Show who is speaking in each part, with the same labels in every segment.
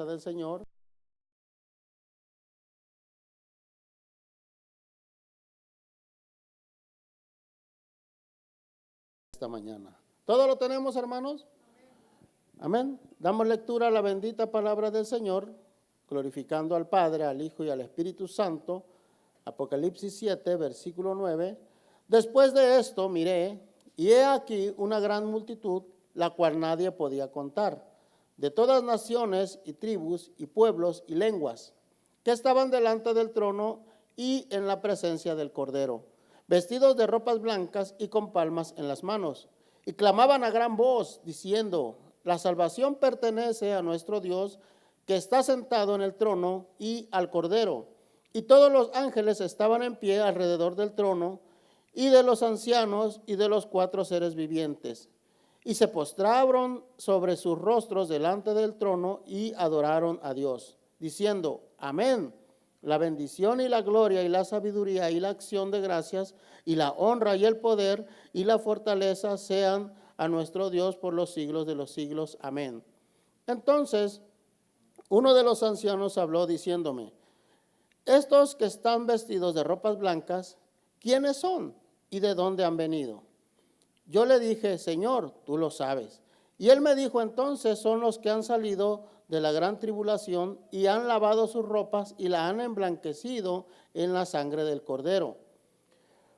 Speaker 1: del Señor. Esta mañana. ¿Todo lo tenemos, hermanos? Amén. Damos lectura a la bendita palabra del Señor, glorificando al Padre, al Hijo y al Espíritu Santo. Apocalipsis 7, versículo 9. Después de esto miré, y he aquí una gran multitud, la cual nadie podía contar, de todas naciones y tribus y pueblos y lenguas, que estaban delante del trono y en la presencia del Cordero, vestidos de ropas blancas y con palmas en las manos, y clamaban a gran voz, diciendo: la salvación pertenece a nuestro Dios, que está sentado en el trono, y al Cordero. Y todos los ángeles estaban en pie alrededor del trono, y de los ancianos, y de los 4 seres vivientes. Y se postraron sobre sus rostros delante del trono, y adoraron a Dios, diciendo: amén. La bendición y la gloria y la sabiduría y la acción de gracias y la honra y el poder y la fortaleza sean a nuestro Dios por los siglos de los siglos. Amén. Entonces, uno de los ancianos habló diciéndome: estos que están vestidos de ropas blancas, ¿quiénes son y de dónde han venido? Yo le dije: Señor, tú lo sabes. Y él me dijo: entonces son los que han salido de la gran tribulación y han lavado sus ropas y la han emblanquecido en la sangre del Cordero.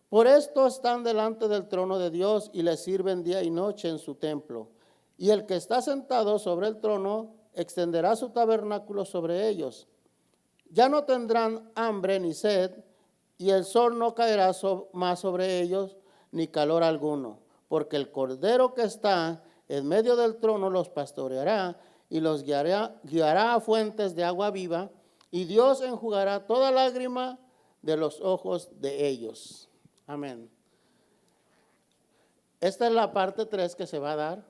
Speaker 1: Por esto están delante del trono de Dios y le sirven día y noche en su templo. Y el que está sentado sobre el trono extenderá su tabernáculo sobre ellos. Ya no tendrán hambre ni sed, y el sol no caerá más sobre ellos, ni calor alguno, porque el Cordero que está en medio del trono los pastoreará y los guiará a fuentes de agua viva, y Dios enjugará toda lágrima de los ojos de ellos. Amén. Esta es la parte 3 que se va a dar.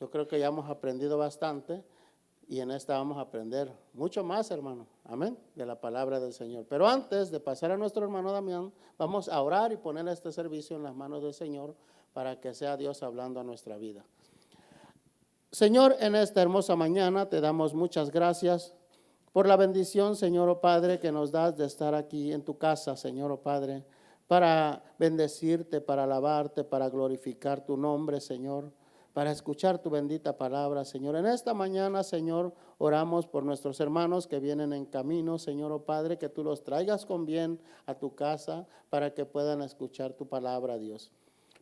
Speaker 1: Yo creo que ya hemos aprendido bastante. Y en esta vamos a aprender mucho más, hermano, amén, de la palabra del Señor. Pero antes de pasar a nuestro hermano Damián, vamos a orar y poner este servicio en las manos del Señor para que sea Dios hablando a nuestra vida. Señor, en esta hermosa mañana te damos muchas gracias por la bendición, Señor, oh Padre, que nos das de estar aquí en tu casa, Señor, oh Padre, para bendecirte, para alabarte, para glorificar tu nombre, Señor, para escuchar tu bendita palabra, Señor. En esta mañana, Señor, oramos por nuestros hermanos que vienen en camino, Señor, oh Padre, que tú los traigas con bien a tu casa para que puedan escuchar tu palabra, Dios.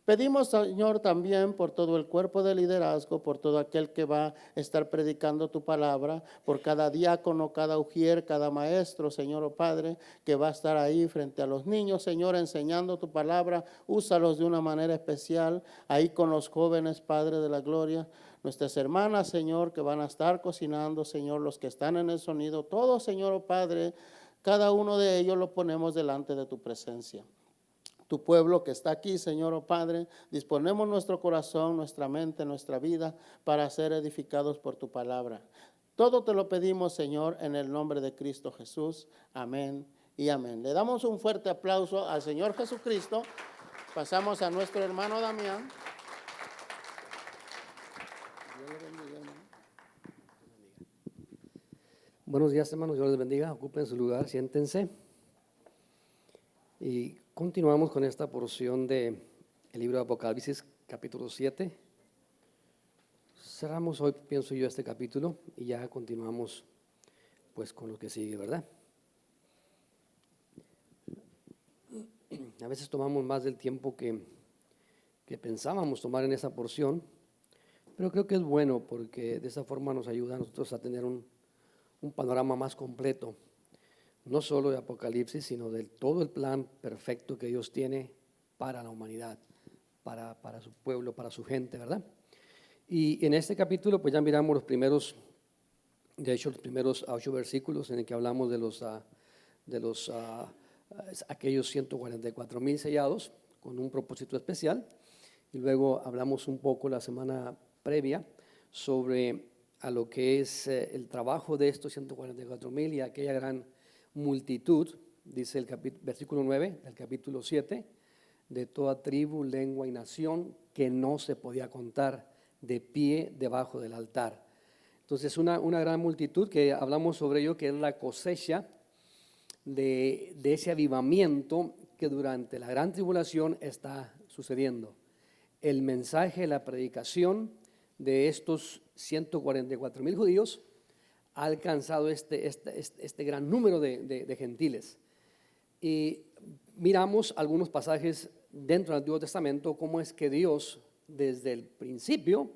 Speaker 1: Pedimos, Señor, también por todo el cuerpo de liderazgo, por todo aquel que va a estar predicando tu palabra, por cada diácono, cada ujier, cada maestro, Señor, oh Padre, que va a estar ahí frente a los niños, Señor, enseñando tu palabra. Úsalos de una manera especial, ahí con los jóvenes, Padre de la gloria. Nuestras hermanas, Señor, que van a estar cocinando, Señor, los que están en el sonido, todos, Señor, oh Padre, cada uno de ellos lo ponemos delante de tu presencia. Tu pueblo que está aquí, Señor, oh Padre, disponemos nuestro corazón, nuestra mente, nuestra vida para ser edificados por tu palabra. Todo te lo pedimos, Señor, en el nombre de Cristo Jesús. Amén y amén. Le damos un fuerte aplauso al Señor Jesucristo. Pasamos a nuestro hermano Damián. Dios le bendiga, hermano.
Speaker 2: Buenos días, hermanos, Dios les bendiga. Ocupen su lugar, siéntense. Y continuamos con esta porción del libro de Apocalipsis, capítulo 7. Cerramos hoy, pienso yo, este capítulo y ya continuamos pues con lo que sigue, ¿verdad? A veces tomamos más del tiempo que pensábamos tomar en esa porción, pero creo que es bueno porque de esa forma nos ayuda a nosotros a tener un panorama más completo, no solo de Apocalipsis, sino de todo el plan perfecto que Dios tiene para la humanidad, para su pueblo, para su gente, ¿verdad? Y en este capítulo pues ya miramos los primeros 8 versículos en el que hablamos de aquellos 144,000 sellados con un propósito especial, y luego hablamos un poco la semana previa sobre a lo que es el trabajo de estos 144,000 y aquella gran multitud, dice el versículo 9 del capítulo 7, de toda tribu, lengua y nación, que no se podía contar, de pie debajo del altar. Entonces, una gran multitud que hablamos sobre ello, que es la cosecha de ese avivamiento que durante la gran tribulación está sucediendo. El mensaje, la predicación de estos 144,000 judíos ha alcanzado este gran número de gentiles. Y miramos algunos pasajes dentro del Antiguo Testamento, cómo es que Dios, desde el principio,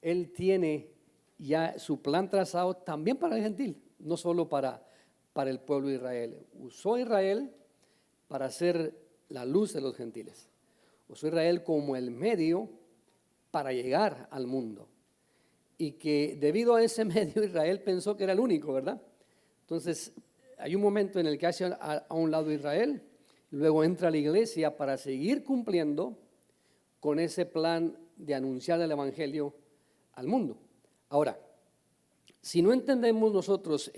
Speaker 2: Él tiene ya su plan trazado también para el gentil, no solo para el pueblo de Israel. Usó a Israel para ser la luz de los gentiles. Usó a Israel como el medio para llegar al mundo. Y que debido a ese medio Israel pensó que era el único, ¿verdad? Entonces, hay un momento en el que hace a un lado Israel, luego entra la iglesia para seguir cumpliendo con ese plan de anunciar el evangelio al mundo. Ahora, si no entendemos nosotros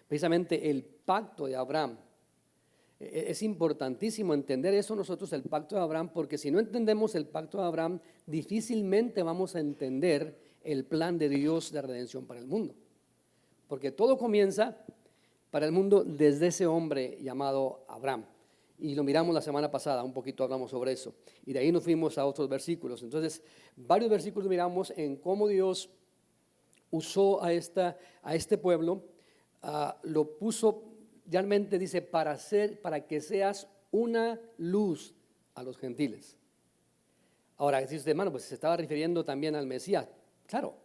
Speaker 2: precisamente el pacto de Abraham, es importantísimo entender eso nosotros, el pacto de Abraham, porque si no entendemos el pacto de Abraham, difícilmente vamos a entender el plan de Dios de redención para el mundo. Porque todo comienza para el mundo desde ese hombre llamado Abraham. Y lo miramos la semana pasada, un poquito hablamos sobre eso. Y de ahí nos fuimos a otros versículos. Entonces, varios versículos miramos en cómo Dios usó a este pueblo, lo puso, realmente dice, para que seas una luz a los gentiles. Ahora, dice usted, hermano, pues se estaba refiriendo también al Mesías. Claro,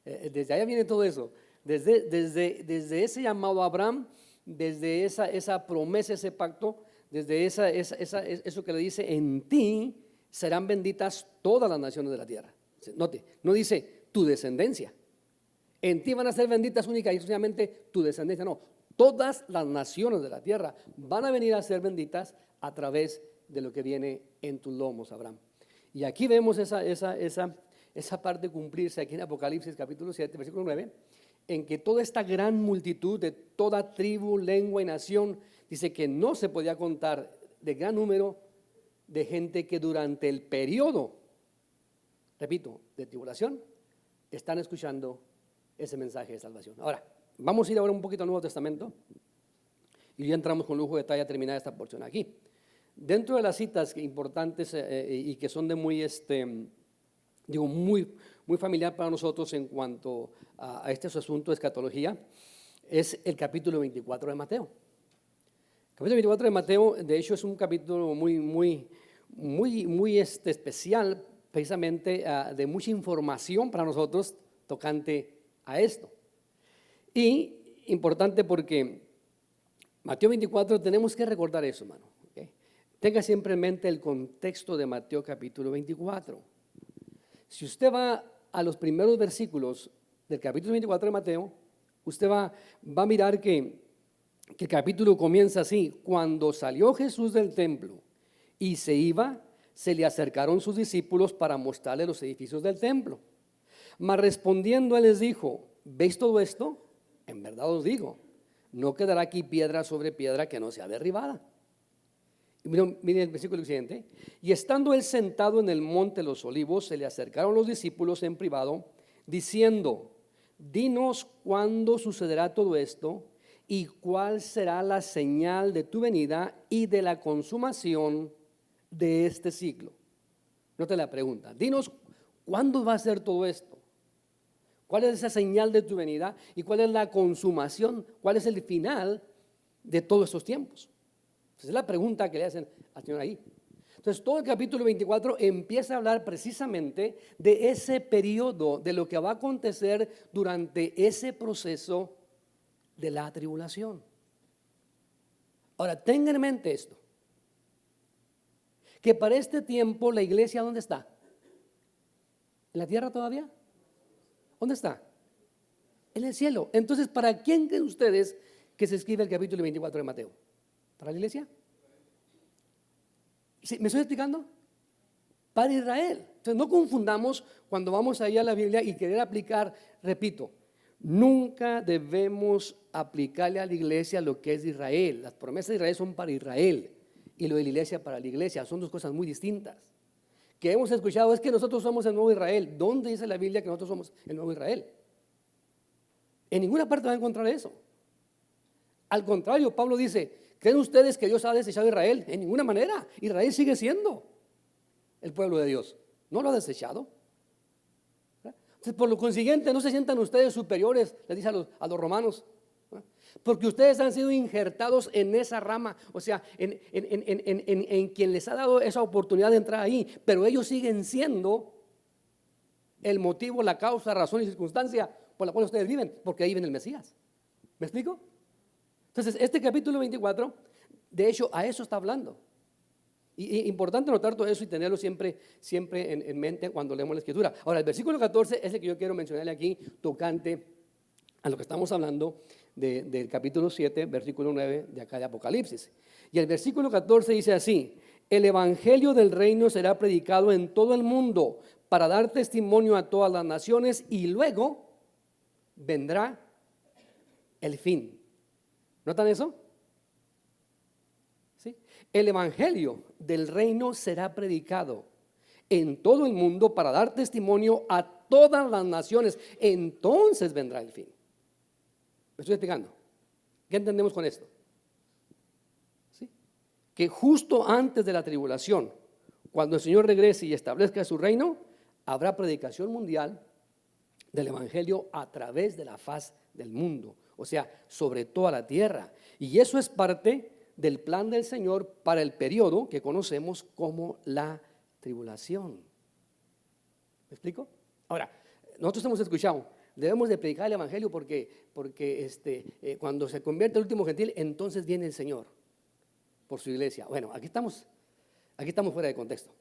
Speaker 2: desde allá viene todo eso. Desde ese llamado a Abraham, desde esa promesa, ese pacto, desde eso que le dice, en ti serán benditas todas las naciones de la tierra. Note, no dice tu descendencia. En ti van a ser benditas única y exclusivamente tu descendencia. No, todas las naciones de la tierra van a venir a ser benditas a través de lo que viene en tus lomos, Abraham. Y aquí vemos esa parte cumplirse aquí en Apocalipsis capítulo 7, versículo 9, en que toda esta gran multitud de toda tribu, lengua y nación, dice que no se podía contar de gran número de gente que durante el periodo, repito, de tribulación, están escuchando ese mensaje de salvación. Ahora, vamos a ir ahora un poquito al Nuevo Testamento y ya entramos con lujo de detalle a terminar esta porción aquí. Dentro de las citas importantes y que son de muy familiar para nosotros en cuanto a este asunto de escatología, es el capítulo 24 de Mateo. El capítulo 24 de Mateo, de hecho, es un capítulo muy especial, precisamente de mucha información para nosotros tocante a esto. Y importante porque Mateo 24, tenemos que recordar eso, hermano. ¿Okay? Tenga siempre en mente el contexto de Mateo capítulo 24. Si usted va a los primeros versículos del capítulo 24 de Mateo, usted va a mirar que el capítulo comienza así: cuando salió Jesús del templo y se iba, se le acercaron sus discípulos para mostrarle los edificios del templo. Mas respondiendo él les dijo: ¿veis todo esto? En verdad os digo, no quedará aquí piedra sobre piedra que no sea derribada. Y miren el versículo siguiente. Y estando él sentado en el monte de los olivos, se le acercaron los discípulos en privado, diciendo: dinos cuándo sucederá todo esto y cuál será la señal de tu venida y de la consumación de este siglo. Note la pregunta: dinos cuándo va a ser todo esto, cuál es esa señal de tu venida y cuál es la consumación, cuál es el final de todos estos tiempos. Esa es la pregunta que le hacen al Señor ahí. Entonces, todo el capítulo 24 empieza a hablar precisamente de ese periodo, de lo que va a acontecer durante ese proceso de la tribulación. Ahora, tengan en mente esto, que para este tiempo la iglesia, ¿dónde está? ¿En la tierra todavía? ¿Dónde está? En el cielo. Entonces, ¿para quién creen ustedes que se escribe el capítulo 24 de Mateo? ¿Para la iglesia? ¿Sí? ¿Me estoy explicando? Para Israel. Entonces, no confundamos cuando vamos allá a la Biblia y querer aplicar, repito, nunca debemos aplicarle a la iglesia lo que es de Israel. Las promesas de Israel son para Israel y lo de la iglesia para la iglesia. Son dos cosas muy distintas. que hemos escuchado es que nosotros somos el nuevo Israel. ¿Dónde dice la Biblia que nosotros somos el nuevo Israel? En ninguna parte va a encontrar eso. Al contrario, Pablo dice, ¿creen ustedes que Dios ha desechado a Israel? En ninguna manera. Israel sigue siendo el pueblo de Dios. No lo ha desechado. Entonces, por lo consiguiente, no se sientan ustedes superiores, les dice a los romanos, porque ustedes han sido injertados en esa rama, o sea, en quien les ha dado esa oportunidad de entrar ahí, pero ellos siguen siendo el motivo, la causa, razón y circunstancia por la cual ustedes viven, porque ahí viene el Mesías. ¿Me explico? Entonces, este capítulo 24, de hecho, a eso está hablando. Y importante notar todo eso y tenerlo siempre en mente cuando leemos la Escritura. Ahora, el versículo 14 es el que yo quiero mencionarle aquí, tocante a lo que estamos hablando del capítulo 7, versículo 9 de acá de Apocalipsis. Y el versículo 14 dice así: el evangelio del reino será predicado en todo el mundo para dar testimonio a todas las naciones y luego vendrá el fin. ¿Notan eso? ¿Sí? El evangelio del reino será predicado en todo el mundo para dar testimonio a todas las naciones. Entonces vendrá el fin. ¿Me estoy explicando? ¿Qué entendemos con esto? ¿Sí? Que justo antes de la tribulación, cuando el Señor regrese y establezca su reino, habrá predicación mundial del evangelio a través de la faz del mundo, o sea, sobre toda la tierra. Y eso es parte del plan del Señor para el periodo que conocemos como la tribulación. ¿Me explico? Ahora, nosotros hemos escuchado, debemos de predicar el evangelio porque cuando se convierte el último gentil, entonces viene el Señor por su iglesia. Bueno, aquí estamos fuera de contexto.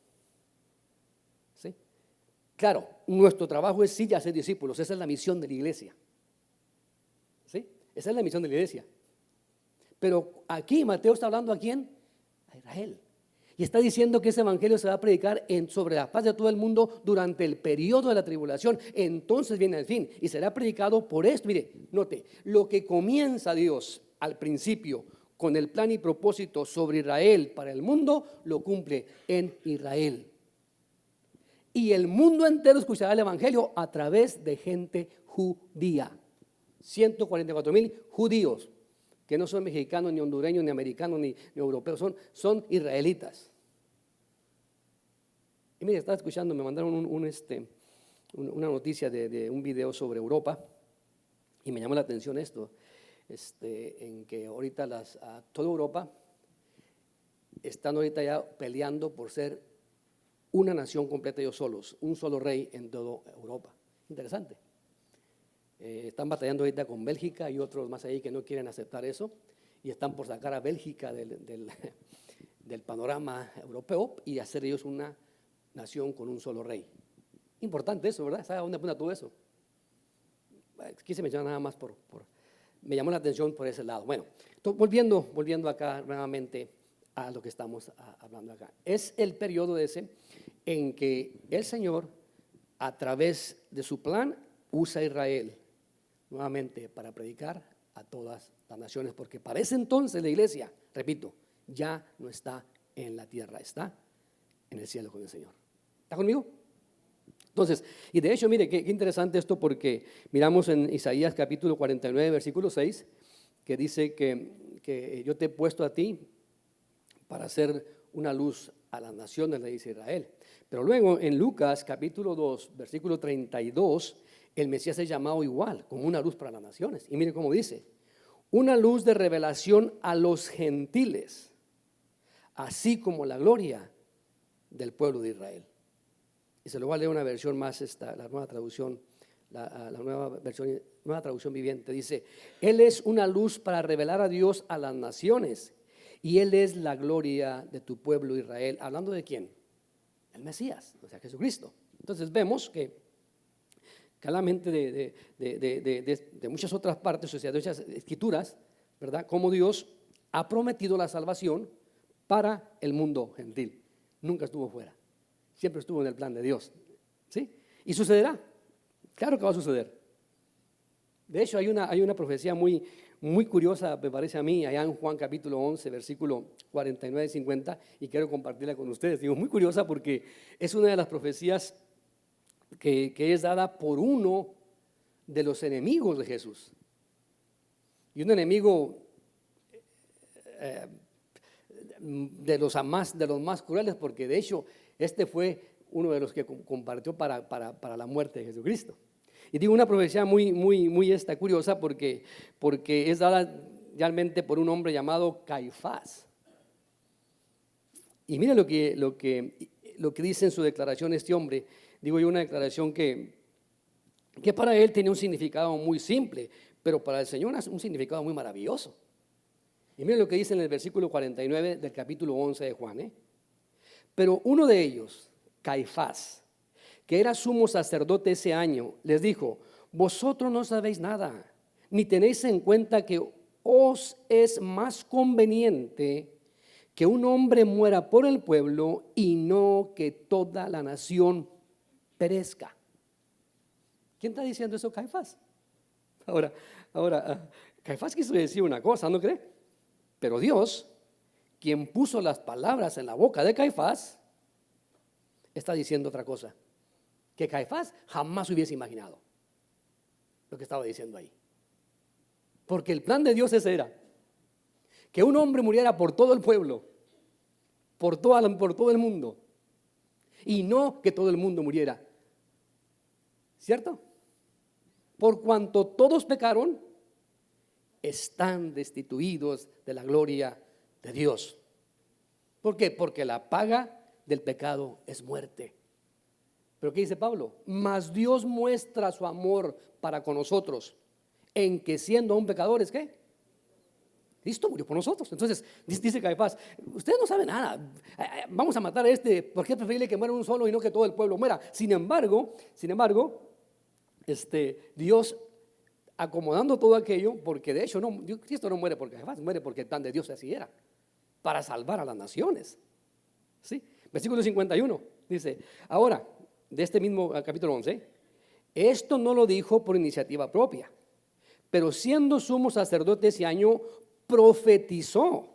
Speaker 2: ¿Sí? Claro, nuestro trabajo es sí hacer discípulos, esa es la misión de la iglesia. ¿Sí? Esa es la misión de la iglesia. Pero aquí Mateo está hablando ¿a quién? A Israel. Y está diciendo que ese evangelio se va a predicar sobre la paz de todo el mundo durante el periodo de la tribulación. Entonces viene el fin y será predicado por esto. Mire, note, lo que comienza Dios al principio con el plan y propósito sobre Israel para el mundo, lo cumple en Israel. Y el mundo entero escuchará el evangelio a través de gente judía. 144,000 judíos, que no son mexicanos, ni hondureños, ni americanos, ni europeos, son israelitas. Y mire, estaba escuchando, me mandaron una noticia de un video sobre Europa, y me llamó la atención esto, en que ahorita toda Europa están ahorita ya peleando por ser una nación completa ellos solos, un solo rey en toda Europa. Interesante. Están batallando ahorita con Bélgica y otros más ahí que no quieren aceptar eso y están por sacar a Bélgica del panorama europeo y hacer ellos una nación con un solo rey. Importante eso, ¿verdad? ¿Sabe a dónde apunta todo eso? Quise mencionar nada más me llamó la atención por ese lado. Bueno, volviendo acá nuevamente a lo que estamos hablando acá. Es el periodo ese en que el Señor, a través de su plan, usa a Israel nuevamente para predicar a todas las naciones, porque para ese entonces la iglesia, repito, ya no está en la tierra, está en el cielo con el Señor. ¿Está conmigo? Entonces, y de hecho, mire, qué interesante esto, porque miramos en Isaías capítulo 49, versículo 6, que dice que yo te he puesto a ti para hacer una luz a las naciones, le dice Israel. Pero luego en Lucas capítulo 2, versículo 32, el Mesías es llamado igual, como una luz para las naciones. Y mire cómo dice: una luz de revelación a los gentiles, así como la gloria del pueblo de Israel. Y se lo voy a leer una versión más, la nueva traducción, la nueva traducción viviente. Dice: Él es una luz para revelar a Dios a las naciones, y Él es la gloria de tu pueblo Israel. ¿Hablando de quién? El Mesías, o sea, Jesucristo. Entonces vemos que claramente de muchas otras partes, o sea, de muchas escrituras, ¿verdad? Como Dios ha prometido la salvación para el mundo gentil. Nunca estuvo fuera, siempre estuvo en el plan de Dios, ¿sí? Y sucederá, claro que va a suceder. De hecho, hay una profecía muy, muy curiosa, me parece a mí, allá en Juan capítulo 11, versículo 49 y 50, y quiero compartirla con ustedes. Digo, muy curiosa porque es una de las profecías que es dada por uno de los enemigos de Jesús. Y un enemigo de los más crueles, porque de hecho este fue uno de los que compartió para la muerte de Jesucristo. Y digo una profecía muy curiosa porque es dada realmente por un hombre llamado Caifás. Y mire lo que dice en su declaración este hombre. Digo yo, una declaración que para él tenía un significado muy simple, pero para el Señor es un significado muy maravilloso. Y mire lo que dice en el versículo 49 del capítulo 11 de Juan. Pero uno de ellos, Caifás, que era sumo sacerdote ese año, les dijo: vosotros no sabéis nada, ni tenéis en cuenta que os es más conveniente que un hombre muera por el pueblo y no que toda la nación perezca. ¿Quién está diciendo eso? Caifás. Ahora, Caifás quiso decir una cosa, ¿no cree? Pero Dios, quien puso las palabras en la boca de Caifás, está diciendo otra cosa, que Caifás jamás hubiese imaginado lo que estaba diciendo ahí. Porque el plan de Dios ese era que un hombre muriera por todo el pueblo, por todo el mundo, y no que todo el mundo muriera. ¿Cierto? Por cuanto todos pecaron, están destituidos de la gloria de Dios. ¿Por qué? Porque la paga del pecado es muerte. ¿Pero qué dice Pablo? Mas Dios muestra su amor para con nosotros, en que siendo aún pecadores, ¿qué? Cristo murió por nosotros. Entonces dice Caifás: usted no sabe nada, vamos a matar a este, porque es preferible que muera un solo y no que todo el pueblo muera. Sin embargo, Dios acomodando todo aquello, porque de hecho Cristo no muere porque Caifás, muere porque el plan de Dios así era, para salvar a las naciones. ¿Sí? Versículo 51 dice: ahora, de este mismo capítulo 11, esto no lo dijo por iniciativa propia, pero siendo sumo sacerdote ese año, profetizó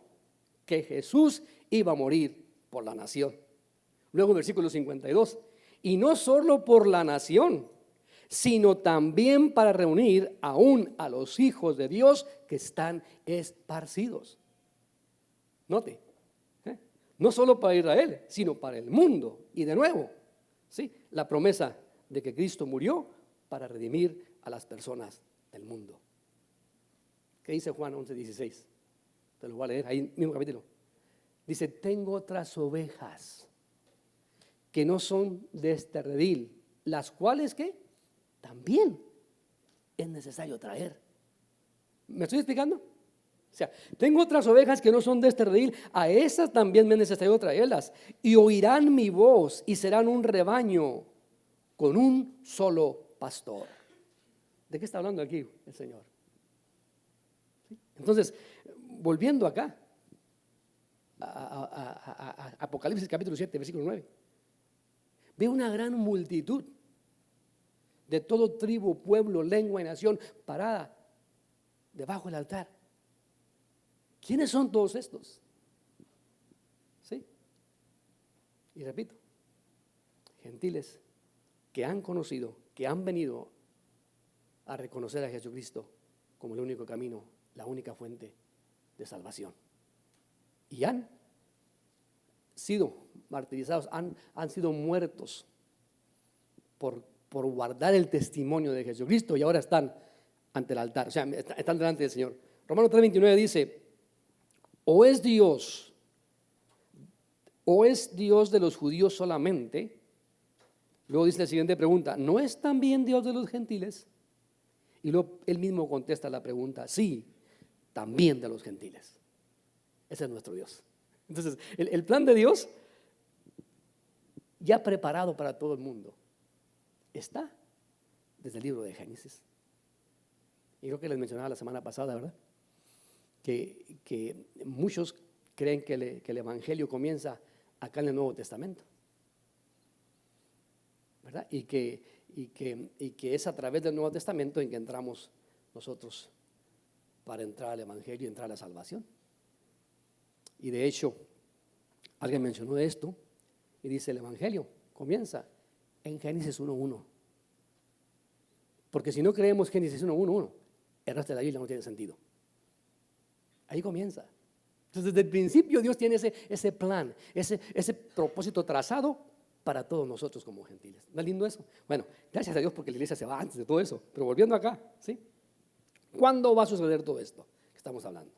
Speaker 2: que Jesús iba a morir por la nación. Luego versículo 52, y no solo por la nación, sino también para reunir aún a los hijos de Dios que están esparcidos. Note, no solo para Israel, sino para el mundo. Y de nuevo, ¿sí?, la promesa de que Cristo murió para redimir a las personas del mundo. ¿Qué dice Juan 11:16? Te lo voy a leer, ahí mismo capítulo. Dice: tengo otras ovejas que no son de este redil, las cuales, ¿qué?, también es necesario traer. ¿Me estoy explicando? O sea, tengo otras ovejas que no son de este redil, a esas también me es necesario traerlas, y oirán mi voz y serán un rebaño con un solo pastor. ¿De qué está hablando aquí el Señor? ¿Sí? Entonces, volviendo acá a Apocalipsis capítulo 7, versículo 9, ve una gran multitud de todo tribu, pueblo, lengua y nación parada debajo del altar. ¿Quiénes son todos estos? ¿Sí? Y repito, gentiles que han conocido, que han venido a reconocer a Jesucristo como el único camino, la única fuente de salvación. Y han sido martirizados, han sido muertos por guardar el testimonio de Jesucristo, y ahora están ante el altar, o sea, están delante del Señor. Romanos 3:29 dice: o es Dios de los judíos solamente. Luego dice la siguiente pregunta: ¿no es también Dios de los gentiles? Y luego él mismo contesta la pregunta: sí, también de los gentiles. Ese es nuestro Dios. Entonces, el plan de Dios, ya preparado para todo el mundo, está desde el libro de Génesis. Y creo que les mencionaba la semana pasada, ¿verdad?, que muchos creen que el Evangelio comienza acá en el Nuevo Testamento, ¿verdad? Y que es a través del Nuevo Testamento en que entramos nosotros para entrar al Evangelio y entrar a la salvación. Y de hecho, alguien mencionó esto y dice: el Evangelio comienza en Génesis 1:1. Porque si no creemos Génesis 1:1, el resto de la Biblia no tiene sentido. Ahí comienza. Entonces, desde el principio Dios tiene ese plan, ese propósito trazado para todos nosotros como gentiles. ¿No es lindo eso? Bueno, gracias a Dios porque la iglesia se va antes de todo eso. Pero volviendo acá, ¿sí? ¿Cuándo va a suceder todo esto que estamos hablando?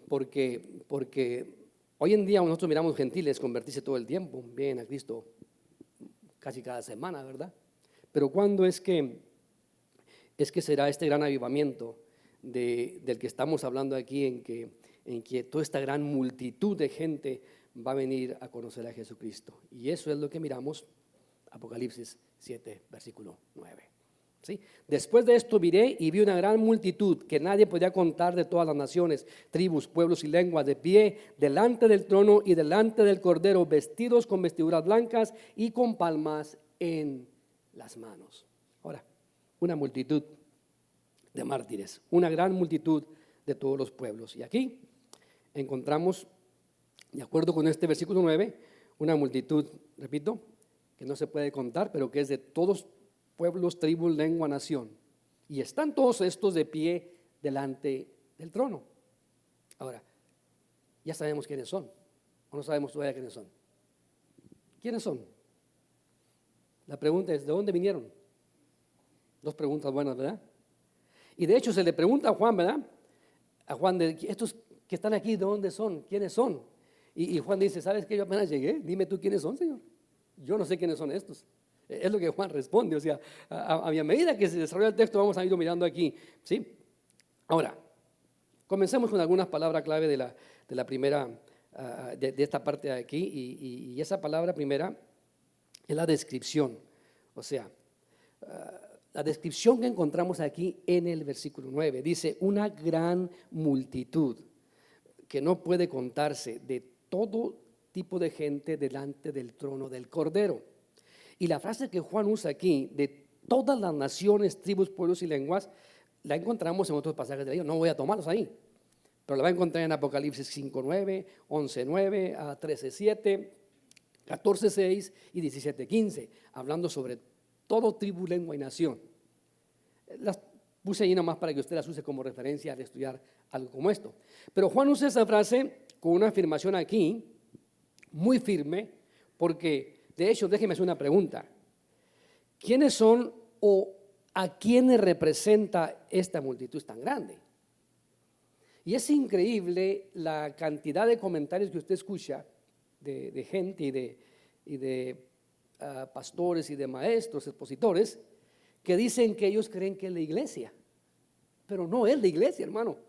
Speaker 2: Porque hoy en día nosotros miramos gentiles convertirse todo el tiempo, vienen a Cristo casi cada semana, ¿verdad? Pero ¿cuándo es que será este gran avivamiento del que estamos hablando aquí, en que toda esta gran multitud de gente va a venir a conocer a Jesucristo? Y eso es lo que miramos, Apocalipsis 7, versículo 9. ¿Sí? Después de esto miré y vi una gran multitud que nadie podía contar, de todas las naciones, tribus, pueblos y lenguas, de pie delante del trono y delante del Cordero, vestidos con vestiduras blancas y con palmas en las manos. Ahora, una multitud de mártires, una gran multitud de todos los pueblos. Y aquí encontramos, de acuerdo con este versículo 9, una multitud, repito, que no se puede contar, pero que es de todos pueblos, tribus, lengua, nación. Y están todos estos de pie delante del trono. Ahora, ya sabemos quiénes son, o no sabemos todavía quiénes son. ¿Quiénes son? La pregunta es: ¿de dónde vinieron? Dos preguntas buenas, ¿verdad? Y de hecho se le pregunta a Juan, ¿verdad? A Juan, de estos que están aquí, ¿de dónde son? ¿Quiénes son? Y Juan dice: ¿sabes qué? Yo apenas llegué, dime tú quiénes son, Señor. Yo no sé quiénes son estos. Es lo que Juan responde. O sea, a medida que se desarrolla el texto vamos a ir mirando aquí, ¿sí? Ahora, comencemos con algunas palabras clave de la primera, de esta parte de aquí, y esa palabra primera es la descripción. O sea, la descripción que encontramos aquí en el versículo 9 dice: una gran multitud que no puede contarse, de todo tipo de gente delante del trono del Cordero. Y la frase que Juan usa aquí, de todas las naciones, tribus, pueblos y lenguas, la encontramos en otros pasajes de la Biblia. No voy a tomarlos ahí, pero la va a encontrar en Apocalipsis 5:9, 11:9, 13:7, 14:6 y 17:15, hablando sobre todo tribu, lengua y nación. Las puse ahí nomás para que usted las use como referencia al estudiar algo como esto. Pero Juan usa esa frase con una afirmación aquí muy firme, porque de hecho, déjeme hacer una pregunta: ¿quiénes son o a quiénes representa esta multitud tan grande? Y es increíble la cantidad de comentarios que usted escucha de gente y de pastores y de maestros, expositores, que dicen que ellos creen que es la iglesia. Pero no es la iglesia, hermano.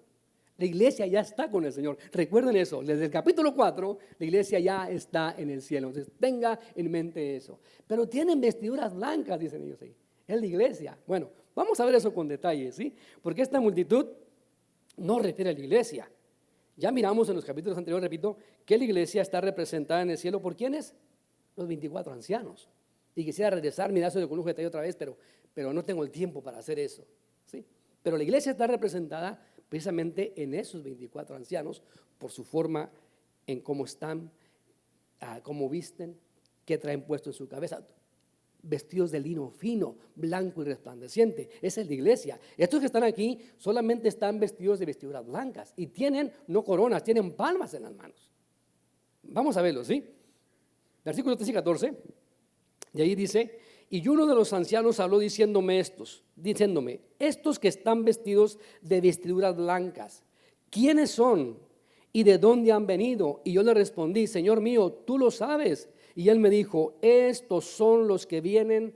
Speaker 2: La iglesia ya está con el Señor. Recuerden eso, desde el capítulo 4, la iglesia ya está en el cielo. Entonces, tenga en mente eso. Pero tienen vestiduras blancas, dicen ellos ahí. Es la iglesia. Bueno, vamos a ver eso con detalle, ¿sí? Porque esta multitud no refiere a la iglesia. Ya miramos en los capítulos anteriores, repito, que la iglesia está representada en el cielo ¿por quiénes? Los 24 ancianos. Y quisiera regresar, mirar eso con lujo de detalle otra vez, pero no tengo el tiempo para hacer eso, ¿sí? Pero la iglesia está representada precisamente en esos 24 ancianos, por su forma, en cómo están, cómo visten, qué traen puesto en su cabeza, vestidos de lino fino, blanco y resplandeciente. Esa es la iglesia. Estos que están aquí solamente están vestidos de vestiduras blancas y tienen, no coronas, tienen palmas en las manos. Vamos a verlo, ¿sí? Versículos 13 y 14, y ahí dice: y uno de los ancianos habló diciéndome, estos que están vestidos de vestiduras blancas, ¿quiénes son y de dónde han venido? Y yo le respondí: Señor mío, tú lo sabes. Y él me dijo: estos son los que vienen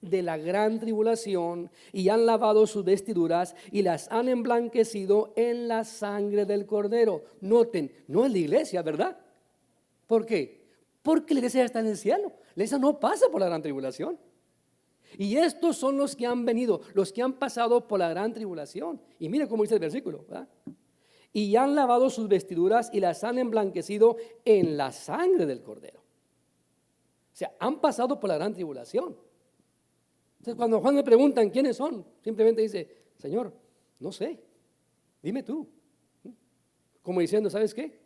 Speaker 2: de la gran tribulación y han lavado sus vestiduras y las han emblanquecido en la sangre del Cordero. Noten, no es la iglesia, ¿verdad? ¿Por qué? Porque la iglesia ya está en el cielo. La iglesia no pasa por la gran tribulación. Y estos son los que han venido, los que han pasado por la gran tribulación. Y mire cómo dice el versículo, ¿verdad? Y han lavado sus vestiduras y las han emblanquecido en la sangre del Cordero. O sea, han pasado por la gran tribulación. Entonces, cuando a Juan le preguntan quiénes son, simplemente dice, Señor, no sé, dime tú. Como diciendo, ¿sabes qué?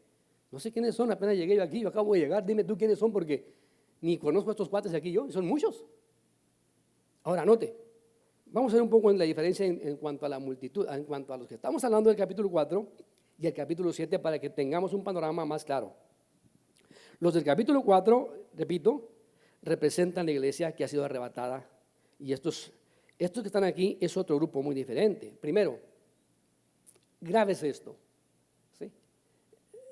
Speaker 2: No sé quiénes son, apenas llegué yo aquí, yo acabo de llegar, dime tú quiénes son porque ni conozco a estos cuates aquí yo, y son muchos. Ahora, note, vamos a ver un poco en la diferencia en cuanto a la multitud, en cuanto a los que estamos hablando del capítulo 4 y el capítulo 7 para que tengamos un panorama más claro. Los del capítulo 4, repito, representan la iglesia que ha sido arrebatada y estos que están aquí es otro grupo muy diferente. Primero, grábese esto, ¿sí?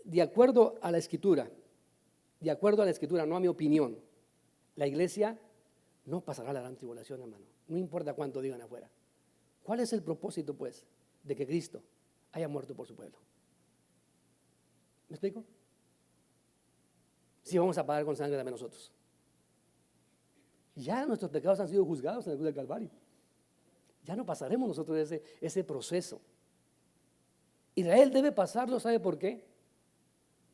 Speaker 2: De acuerdo a la Escritura, no a mi opinión, la iglesia no pasará la gran tribulación, hermano. No importa cuánto digan afuera. ¿Cuál es el propósito, pues, de que Cristo haya muerto por su pueblo? ¿Me explico? Si vamos a pagar con sangre también nosotros. Ya nuestros pecados han sido juzgados en la cruz del Calvario. Ya no pasaremos nosotros ese proceso. Israel debe pasarlo, ¿sabe por qué?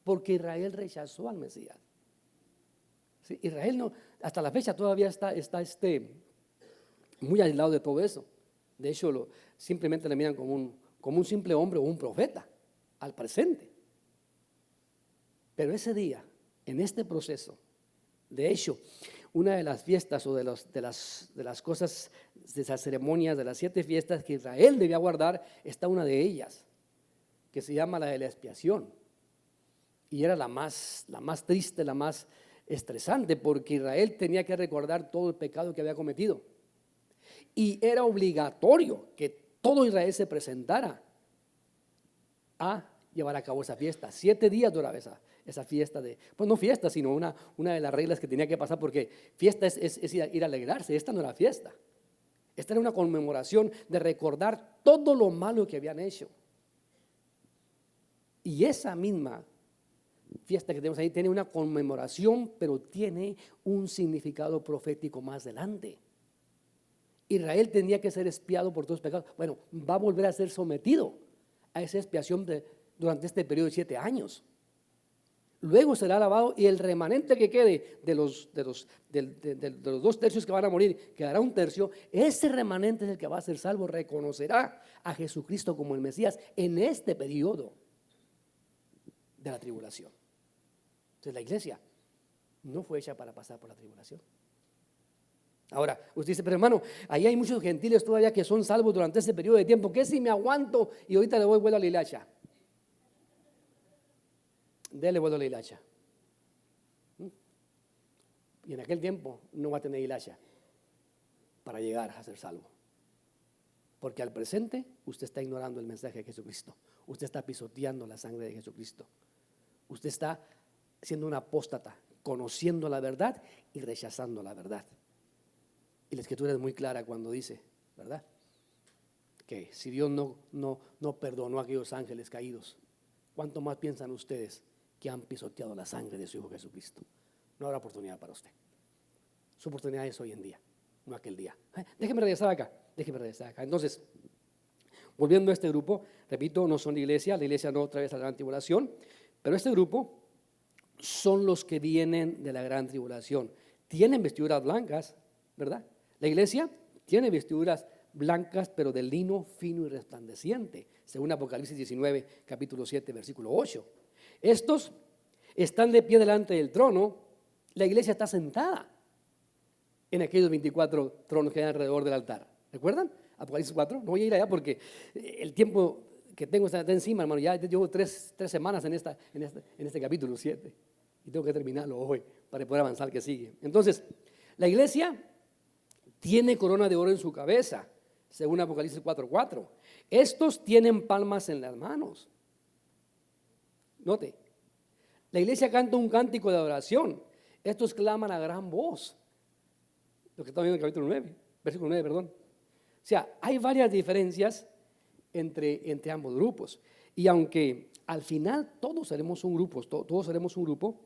Speaker 2: Porque Israel rechazó al Mesías. ¿Sí? Israel no, hasta la fecha todavía está muy aislado de todo eso. De hecho, simplemente le miran como un simple hombre o un profeta al presente. Pero ese día, en este proceso, de hecho, una de las fiestas o de las cosas, de esas ceremonias, de las 7 fiestas que Israel debía guardar, está una de ellas, que se llama la de la expiación. Y era la más triste, la más estresante, porque Israel tenía que recordar todo el pecado que había cometido. Y era obligatorio que todo Israel se presentara a llevar a cabo esa fiesta. 7 días duraba esa fiesta pues no fiesta, sino una de las reglas que tenía que pasar, porque fiesta es ir a alegrarse. Esta no era fiesta. Esta era una conmemoración de recordar todo lo malo que habían hecho. Y esa misma fiesta que tenemos ahí tiene una conmemoración, pero tiene un significado profético más adelante. Israel tenía que ser expiado por todos los pecados. Bueno, va a volver a ser sometido a esa expiación durante este periodo de 7 años. Luego será lavado y el remanente que quede de los 2 tercios que van a morir, quedará 1 tercio. Ese remanente es el que va a ser salvo, reconocerá a Jesucristo como el Mesías en este periodo de la tribulación. Entonces la iglesia no fue hecha para pasar por la tribulación. Ahora, usted dice, pero hermano, ahí hay muchos gentiles todavía que son salvos durante ese periodo de tiempo. ¿Qué si me aguanto y ahorita le voy vuelo a la hilacha? Dele vuelo a la hilacha. Y en aquel tiempo no va a tener hilacha para llegar a ser salvo. Porque al presente usted está ignorando el mensaje de Jesucristo. Usted está pisoteando la sangre de Jesucristo. Usted está siendo un apóstata, conociendo la verdad y rechazando la verdad. Y la Escritura es muy clara cuando dice, ¿verdad?, que si Dios no perdonó a aquellos ángeles caídos, ¿cuánto más piensan ustedes que han pisoteado la sangre de su Hijo Jesucristo? No habrá oportunidad para usted. Su oportunidad es hoy en día, no aquel día. Déjeme regresar acá. Entonces, volviendo a este grupo, repito, no son la iglesia no otra vez a la gran tribulación, pero este grupo son los que vienen de la gran tribulación. Tienen vestiduras blancas, ¿verdad? La iglesia tiene vestiduras blancas, pero de lino fino y resplandeciente, según Apocalipsis 19, capítulo 7, versículo 8. Estos están de pie delante del trono. La iglesia está sentada en aquellos 24 tronos que hay alrededor del altar. ¿Recuerdan? Apocalipsis 4. No voy a ir allá porque el tiempo que tengo está encima, hermano. Ya llevo 3 semanas en este capítulo 7 y tengo que terminarlo hoy para poder avanzar que sigue. Entonces, la iglesia tiene corona de oro en su cabeza, según Apocalipsis 4:4. Estos tienen palmas en las manos. Note, la iglesia canta un cántico de adoración. Estos claman a gran voz. Lo que estamos viendo en el capítulo 9, versículo 9, perdón. O sea, hay varias diferencias entre ambos grupos. Y aunque al final todos seremos un grupo,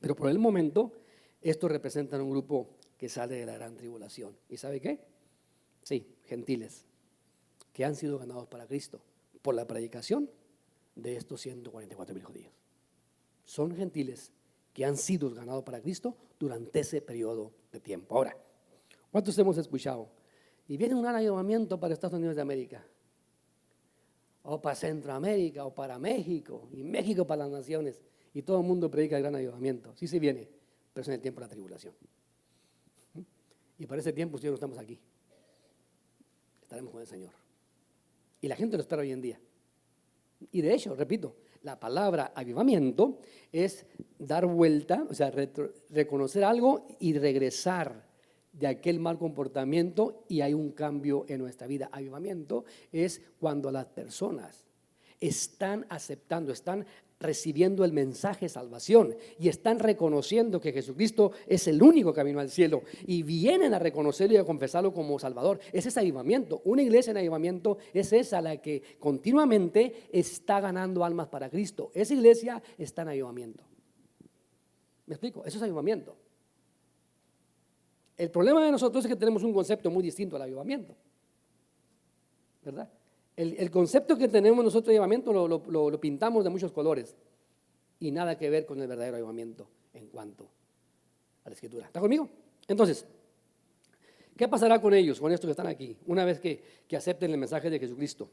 Speaker 2: pero por el momento estos representan un grupo que sale de la gran tribulación. ¿Y sabe qué? Sí, gentiles, que han sido ganados para Cristo por la predicación de estos 144,000 judíos. Son gentiles que han sido ganados para Cristo durante ese periodo de tiempo. Ahora, ¿Cuántos hemos escuchado? Y viene un gran avivamiento para Estados Unidos de América, o para Centroamérica, o para México, y México para las naciones, y todo el mundo predica el gran avivamiento. Sí, sí viene, pero es en el tiempo de la tribulación. Y para ese tiempo, si no estamos aquí, estaremos con el Señor. Y la gente lo espera hoy en día. Y de hecho, repito, la palabra avivamiento es dar vuelta, o sea, reconocer algo y regresar de aquel mal comportamiento, y hay un cambio en nuestra vida. Avivamiento es cuando las personas están aceptando, están recibiendo el mensaje de salvación y están reconociendo que Jesucristo es el único camino al cielo y vienen a reconocerlo y a confesarlo como Salvador. Ese es avivamiento. Una iglesia en avivamiento es esa, la que continuamente está ganando almas para Cristo. Esa iglesia está en avivamiento. ¿Me explico? Eso es avivamiento. El problema de nosotros es que tenemos un concepto muy distinto al avivamiento, ¿verdad? El concepto que tenemos nosotros de avivamiento lo pintamos de muchos colores y nada que ver con el verdadero avivamiento en cuanto a la Escritura. ¿Está conmigo? Entonces, ¿qué pasará con ellos, con estos que están aquí, una vez que acepten el mensaje de Jesucristo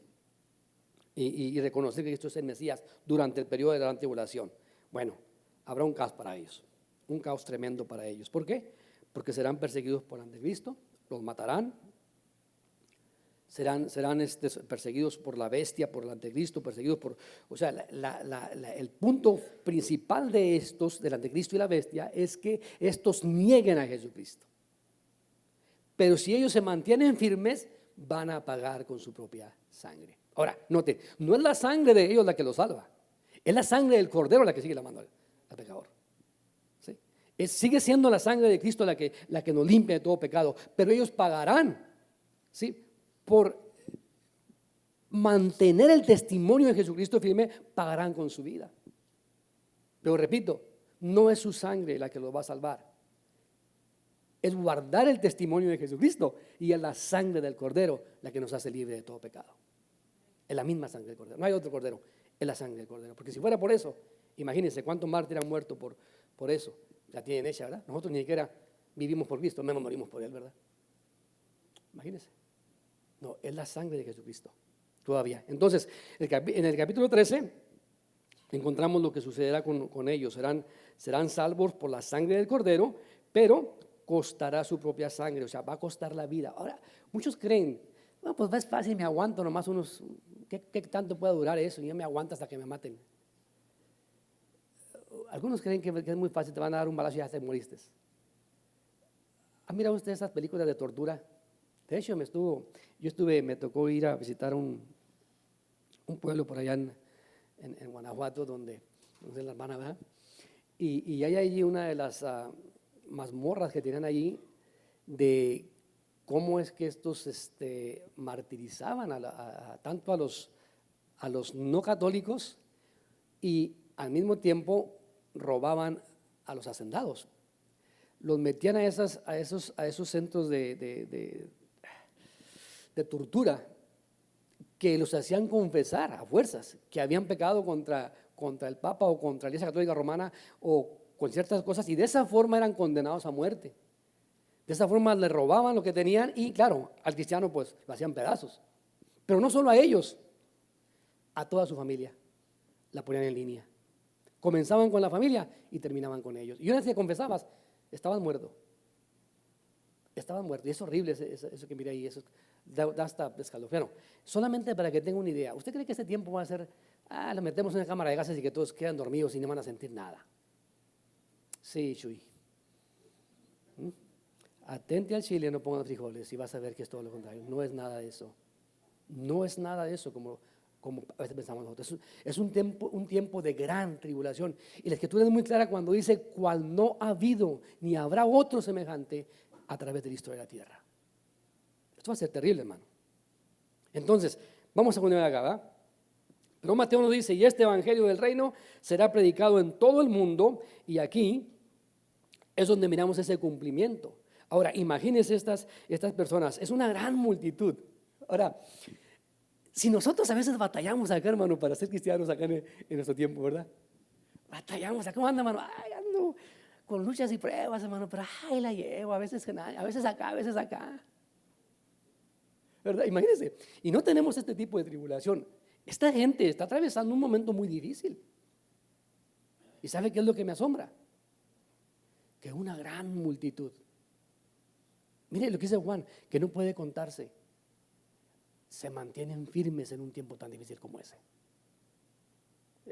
Speaker 2: y reconocer que Cristo es el Mesías durante el periodo de la gran tribulación? Bueno, habrá un caos para ellos, un caos tremendo para ellos. ¿Por qué? Porque serán perseguidos por el anticristo, los matarán, serán perseguidos por la bestia, por el anticristo, perseguidos por... O sea, el punto principal de estos, del anticristo y la bestia, es que estos nieguen a Jesucristo. Pero si ellos se mantienen firmes, van a pagar con su propia sangre. Ahora, note, no es la sangre de ellos la que los salva, es la sangre del Cordero la que sigue lavando al pecador. ¿Sí? Sigue siendo la sangre de Cristo la que nos limpia de todo pecado, pero ellos pagarán, ¿sí?, por mantener el testimonio de Jesucristo firme, pagarán con su vida. Pero repito, no es su sangre la que los va a salvar, es guardar el testimonio de Jesucristo, y es la sangre del Cordero la que nos hace libre de todo pecado. Es la misma sangre del Cordero, no hay otro Cordero, es la sangre del Cordero. Porque si fuera por eso, imagínense cuántos mártires han muerto por eso. La tienen hecha, ¿verdad? Nosotros ni siquiera vivimos por Cristo, menos morimos por Él, ¿verdad? Imagínense. No, es la sangre de Jesucristo, todavía. Entonces, en el capítulo 13 encontramos lo que sucederá con ellos. Serán salvos por la sangre del Cordero, pero costará su propia sangre, o sea, va a costar la vida. Ahora, muchos creen, bueno, pues es fácil, me aguanto nomás unos, ¿qué tanto puede durar eso? Y yo me aguanto hasta que me maten. Algunos creen que es muy fácil, te van a dar un balazo y ya te moriste. ¿Ha mirado usted esas películas de tortura? De hecho, me tocó ir a visitar un pueblo por allá en Guanajuato, donde la hermana va, y hay allí una de las mazmorras que tienen allí, de cómo es que estos martirizaban tanto a los no católicos, y al mismo tiempo robaban a los hacendados. Los metían a esos centros de tortura, que los hacían confesar a fuerzas que habían pecado contra el Papa o contra la Iglesia Católica Romana o con ciertas cosas, y de esa forma eran condenados a muerte. De esa forma le robaban lo que tenían, y claro, al cristiano pues lo hacían pedazos. Pero no solo a ellos, a toda su familia la ponían en línea. Comenzaban con la familia y terminaban con ellos. Y una vez que confesabas, estabas muerto. Estaban muertos. Y es horrible eso que mira ahí, eso da hasta escalofrío. Solamente para que tengan una idea, ¿usted cree que este tiempo va a ser, lo metemos en una cámara de gases y que todos quedan dormidos y no van a sentir nada? Sí, Chuy. Atente al chile, no pongan frijoles y vas a ver que es todo lo contrario. No es nada de eso. No es nada de eso como a veces pensamos nosotros. Es un tiempo de gran tribulación. Y la Escritura es muy clara cuando dice: cual no ha habido ni habrá otro semejante a través de la historia de la tierra. Esto va a ser terrible, hermano. Entonces, vamos a poner acá, ¿verdad? Pero Mateo nos dice: y este evangelio del reino será predicado en todo el mundo, y aquí es donde miramos ese cumplimiento. Ahora, imagínense estas personas, es una gran multitud. Ahora, si nosotros a veces batallamos acá, hermano, para ser cristianos acá en nuestro tiempo, ¿verdad? Batallamos acá, ¿cómo anda, hermano? Ay, ando con luchas y pruebas, hermano, pero ahí la llevo, a veces acá, a veces acá. ¿Verdad? Imagínense, y no tenemos este tipo de tribulación. Esta gente está atravesando un momento muy difícil. ¿Y sabe qué es lo que me asombra? Que una gran multitud, mire lo que dice Juan, que no puede contarse, se mantienen firmes en un tiempo tan difícil como ese.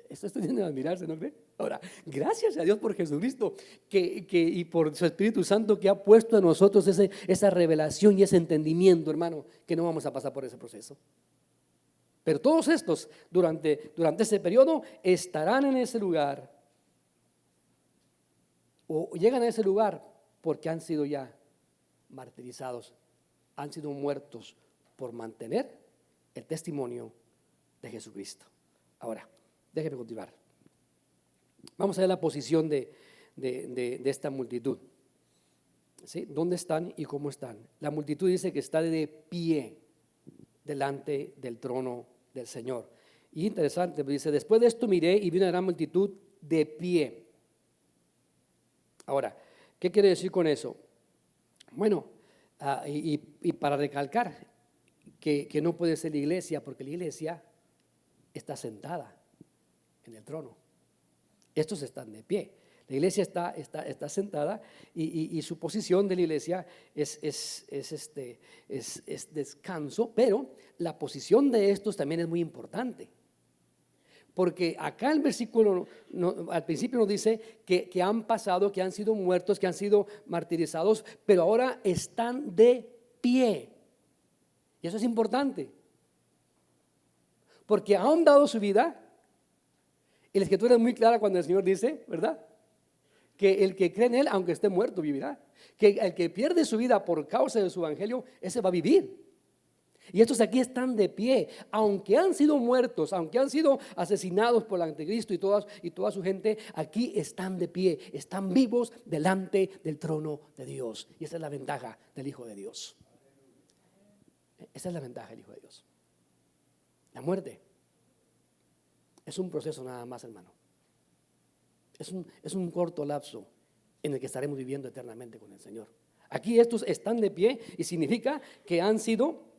Speaker 2: Esto estoy teniendo que admirarse, ¿no cree? Ahora, gracias a Dios por Jesucristo y por su Espíritu Santo que ha puesto en nosotros esa revelación y ese entendimiento, hermano, que no vamos a pasar por ese proceso. Pero todos estos durante ese periodo estarán en ese lugar o llegan a ese lugar porque han sido ya martirizados, han sido muertos por mantener el testimonio de Jesucristo. Ahora, déjeme continuar. Vamos a ver la posición de esta multitud. ¿Sí? ¿Dónde están y cómo están? La multitud dice que está de pie delante del trono del Señor. Y interesante, dice, después de esto miré y vi una gran multitud de pie. Ahora, ¿qué quiere decir con eso? Bueno, y para recalcar que no puede ser la iglesia, porque la iglesia está sentada en el trono. Estos están de pie. La iglesia está sentada y su posición de la iglesia es descanso, pero la posición de estos también es muy importante. Porque acá el versículo al principio nos dice que han pasado, que han sido muertos, que han sido martirizados, pero ahora están de pie. Y eso es importante. Porque han dado su vida. Y la escritura es muy clara cuando el Señor dice, ¿verdad? Que el que cree en Él, aunque esté muerto, vivirá. Que el que pierde su vida por causa de su evangelio, ese va a vivir. Y estos aquí están de pie, aunque han sido muertos, aunque han sido asesinados por el anticristo y toda su gente, aquí están de pie, están vivos delante del trono de Dios. Y esa es la ventaja del Hijo de Dios. Esa es la ventaja del Hijo de Dios. La muerte es un proceso nada más, hermano. Es un corto lapso en el que estaremos viviendo eternamente con el Señor. Aquí estos están de pie y significa que han sido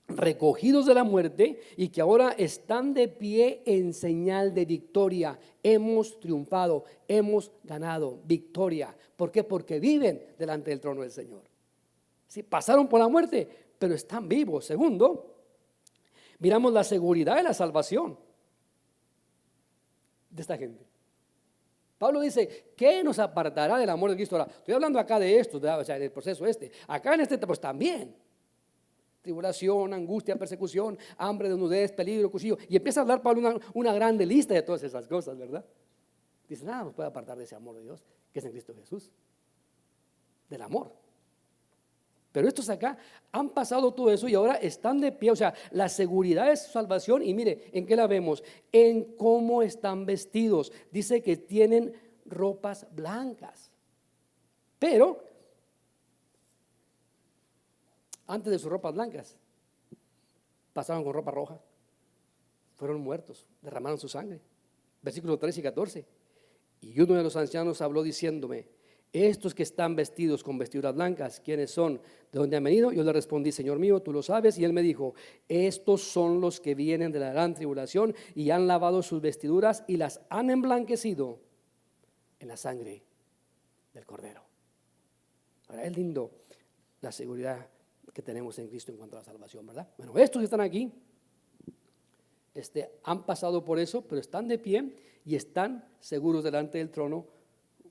Speaker 2: recogidos de la muerte y que ahora están de pie en señal de victoria. Hemos triunfado, hemos ganado victoria. ¿Por qué? Porque viven delante del trono del Señor. Sí, pasaron por la muerte, pero están vivos. Segundo, miramos la seguridad de la salvación de esta gente. Pablo dice, ¿qué nos apartará del amor de Cristo? Ahora, estoy hablando acá de esto, o sea, del proceso este. Acá en este pues también. Tribulación, angustia, persecución, hambre, desnudez, peligro, cuchillo. Y empieza a hablar Pablo una grande lista de todas esas cosas, ¿verdad? Dice, nada nos puede apartar de ese amor de Dios, que es en Cristo Jesús. Del amor. Pero estos acá han pasado todo eso y ahora están de pie. O sea, la seguridad de su salvación. Y mire, ¿en qué la vemos? En cómo están vestidos. Dice que tienen ropas blancas. Pero antes de sus ropas blancas, pasaron con ropa roja, fueron muertos, derramaron su sangre. Versículos 13 y 14. Y uno de los ancianos habló diciéndome, estos que están vestidos con vestiduras blancas, ¿quiénes son? ¿De dónde han venido? Yo le respondí, Señor mío, tú lo sabes. Y él me dijo, estos son los que vienen de la gran tribulación y han lavado sus vestiduras y las han emblanquecido en la sangre del Cordero. Ahora es lindo la seguridad que tenemos en Cristo en cuanto a la salvación, ¿verdad? Bueno, estos que están aquí han pasado por eso, pero están de pie y están seguros delante del trono,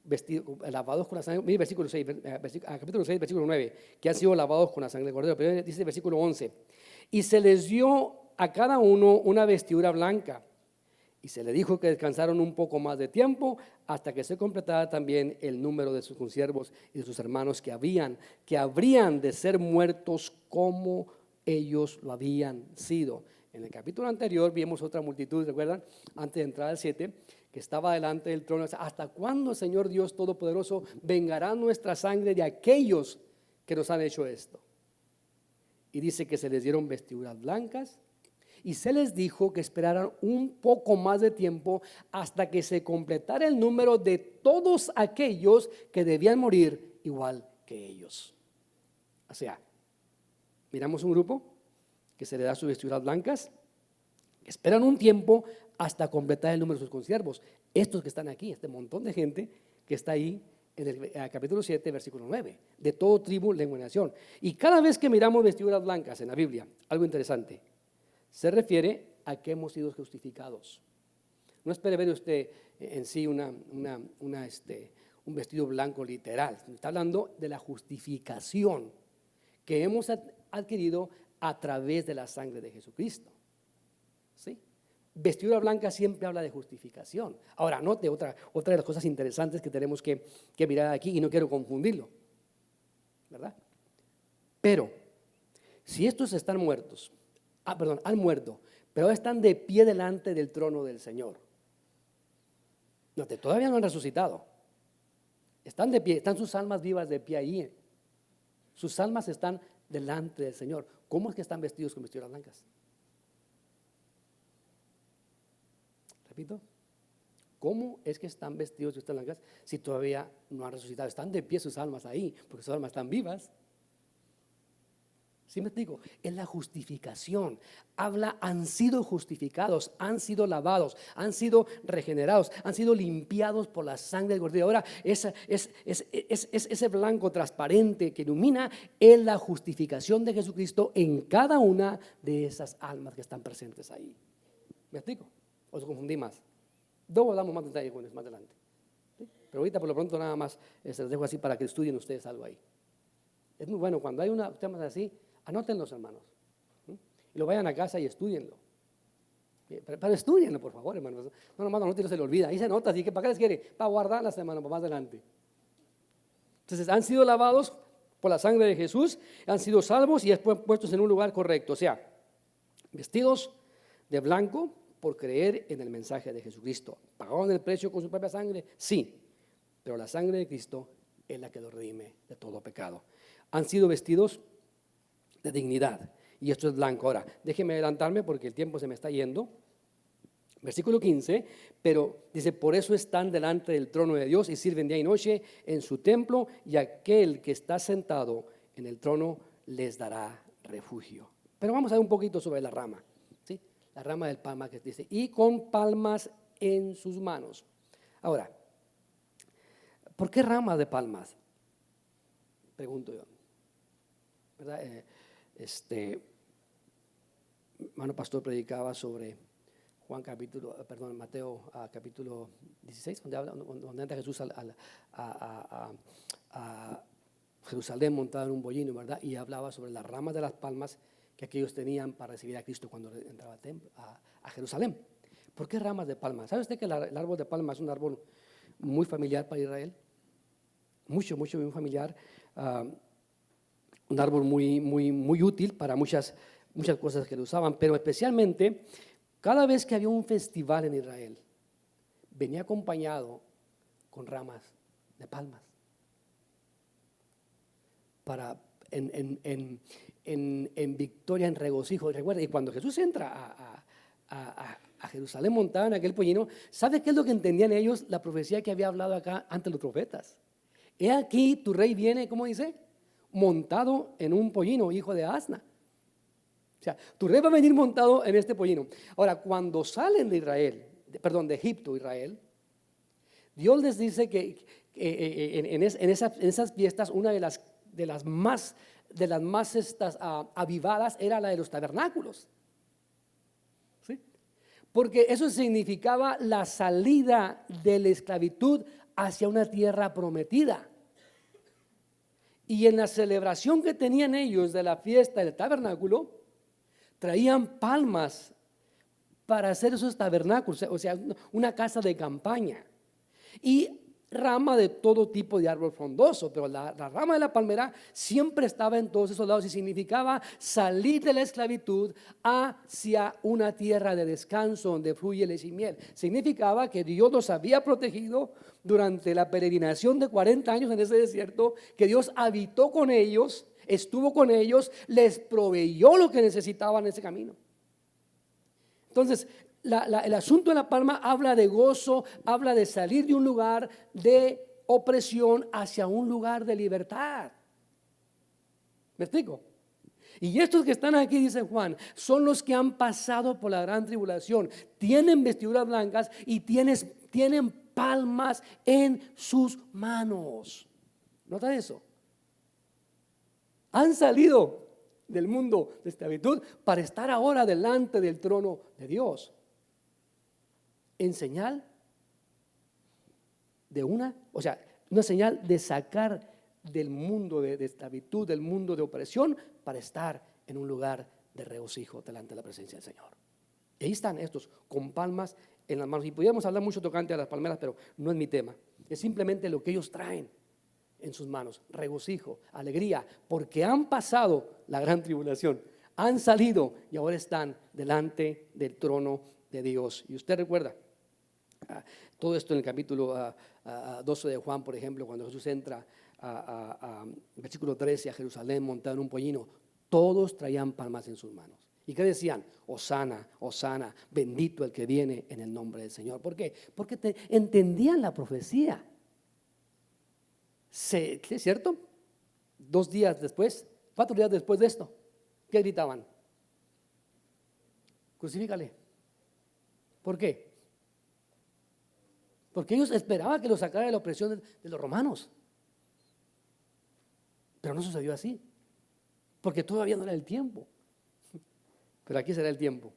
Speaker 2: vestidos, lavados con la sangre. Mire versículo 6, capítulo 6, versículo 9, que han sido lavados con la sangre del Cordero. Pero dice versículo 11, y se les dio a cada uno una vestidura blanca, y se le dijo que descansaron un poco más de tiempo hasta que se completara también el número de sus consiervos y de sus hermanos que habrían de ser muertos como ellos lo habían sido. En el capítulo anterior vimos otra multitud, ¿recuerdan? Antes de entrar al 7, que estaba delante del trono. ¿Hasta cuándo, Señor Dios Todopoderoso, vengará nuestra sangre de aquellos que nos han hecho esto? Y dice que se les dieron vestiduras blancas Y se les dijo que esperaran un poco más de tiempo hasta que se completara el número de todos aquellos que debían morir igual que ellos. O sea, miramos un grupo que se le da sus vestiduras blancas, que esperan un tiempo hasta completar el número de sus consiervos. Estos que están aquí, este montón de gente que está ahí en el capítulo 7, versículo 9, de todo tribu, lengua y nación. Y cada vez que miramos vestiduras blancas en la Biblia, algo interesante, se refiere a que hemos sido justificados. No espere ver usted en sí un vestido blanco literal. Está hablando de la justificación que hemos adquirido a través de la sangre de Jesucristo. ¿Sí? Vestidura blanca siempre habla de justificación. Ahora, note otra de las cosas interesantes que tenemos que mirar aquí, y no quiero confundirlo, ¿verdad? Pero, si estos están muertos, han muerto, pero están de pie delante del trono del Señor. Note, todavía no han resucitado. Están de pie, están sus almas vivas de pie ahí. Sus almas están delante del Señor. ¿Cómo es que están vestidos con vestiduras blancas? Repito, ¿cómo es que están vestidos de vestiduras blancas si todavía no han resucitado? Están de pie sus almas ahí, porque sus almas están vivas. ¿Sí me explico? Es la justificación. Han sido justificados, han sido lavados, han sido regenerados, han sido limpiados por la sangre del Cordero. Ahora, ese blanco transparente que ilumina es la justificación de Jesucristo en cada una de esas almas que están presentes ahí. ¿Me explico? ¿O se confundí más? Luego damos más detalles con eso más adelante. ¿Sí? Pero ahorita por lo pronto nada más se los dejo así para que estudien ustedes algo ahí. Es muy bueno cuando hay temas así. Anótenlos, hermanos, y lo vayan a casa y estudienlo. Pero estudienlo, por favor, hermanos. No, nomás no se le olvida. Ahí se nota, así que ¿para qué les quiere? Para guardarlas, hermanos, para más adelante. Entonces, han sido lavados por la sangre de Jesús, han sido salvos y después puestos en un lugar correcto. O sea, vestidos de blanco por creer en el mensaje de Jesucristo. ¿Pagaron el precio con su propia sangre? Sí, pero la sangre de Cristo es la que los redime de todo pecado. Han sido vestidos de dignidad, y esto es blanco. Ahora, déjeme adelantarme porque el tiempo se me está yendo. Versículo 15, pero dice, por eso están delante del trono de Dios y sirven día y noche en su templo, y aquel que está sentado en el trono les dará refugio. Pero vamos a ver un poquito sobre la rama, ¿sí? La rama del palma que dice, y con palmas en sus manos. Ahora, ¿por qué rama de palmas? Pregunto yo, ¿verdad? Hermano pastor predicaba sobre Mateo capítulo 16, donde entra Jesús a Jerusalén montado en un pollino, ¿verdad? Y hablaba sobre las ramas de las palmas que aquellos tenían para recibir a Cristo cuando entraba al templo, a Jerusalén. ¿Por qué ramas de palma? ¿Sabe usted que el árbol de palma es un árbol muy familiar para Israel? Muy familiar. Un árbol muy útil para muchas cosas que lo usaban, pero especialmente cada vez que había un festival en Israel, venía acompañado con ramas de palmas. Para en victoria, en regocijo. Recuerda, y cuando Jesús entra a Jerusalén montado en aquel pollino, ¿sabe qué es lo que entendían ellos? La profecía que había hablado acá ante los profetas. He aquí, tu rey viene, ¿cómo dice? Montado en un pollino, hijo de asna. O sea, tu rey va a venir montado en este pollino. Ahora, cuando salen de de Egipto, Israel, Dios les dice que en esas fiestas, una de las más avivadas era la de los tabernáculos. ¿Sí? Porque eso significaba la salida de la esclavitud hacia una tierra prometida. Y en la celebración que tenían ellos de la fiesta del tabernáculo, traían palmas para hacer esos tabernáculos, o sea, una casa de campaña. Y rama de todo tipo de árbol frondoso, pero la rama de la palmera siempre estaba en todos esos lados y significaba salir de la esclavitud hacia una tierra de descanso donde fluye leche y miel. Significaba que Dios los había protegido durante la peregrinación de 40 años en ese desierto, que Dios habitó con ellos, estuvo con ellos, les proveyó lo que necesitaban en ese camino. Entonces, el asunto de la palma habla de gozo, habla de salir de un lugar de opresión hacia un lugar de libertad. ¿Me explico? Y estos que están aquí, dice Juan, son los que han pasado por la gran tribulación. Tienen vestiduras blancas y tienen palmas en sus manos. ¿Nota eso? Han salido del mundo de esclavitud para estar ahora delante del trono de Dios. En señal de una señal de sacar del mundo de esclavitud, del mundo de opresión, para estar en un lugar de regocijo delante de la presencia del Señor. Y ahí están estos con palmas en las manos. Y podríamos hablar mucho tocante a las palmeras, pero no es mi tema. Es simplemente lo que ellos traen en sus manos: regocijo, alegría, porque han pasado la gran tribulación, han salido y ahora están delante del trono de Dios. Y usted recuerda todo esto en el capítulo 12 de Juan, por ejemplo, cuando Jesús entra versículo 13 a Jerusalén montado en un pollino, todos traían palmas en sus manos. ¿Y qué decían? Hosana, Hosana, bendito el que viene en el nombre del Señor. ¿Por qué? Porque entendían la profecía. ¿Es cierto? 4 días después de esto, ¿qué gritaban? Crucifícale. ¿Por qué? Porque ellos esperaban que lo sacara de la opresión de los romanos. Pero no sucedió así, porque todavía no era el tiempo. Pero aquí será el tiempo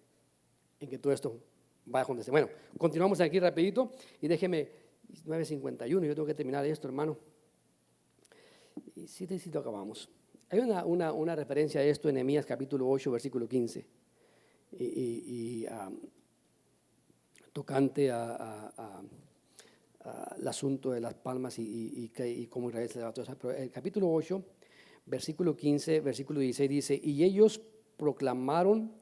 Speaker 2: en que todo esto vaya a acontecer. Bueno, continuamos aquí rapidito y déjeme, 9:51, yo tengo que terminar esto, hermano. Y sí, acabamos. Hay una referencia a esto en Nehemías capítulo 8, versículo 15. Tocante al asunto de las palmas y cómo Israel se levantó. Pero el capítulo 8, versículo 15, versículo 16 dice: y ellos proclamaron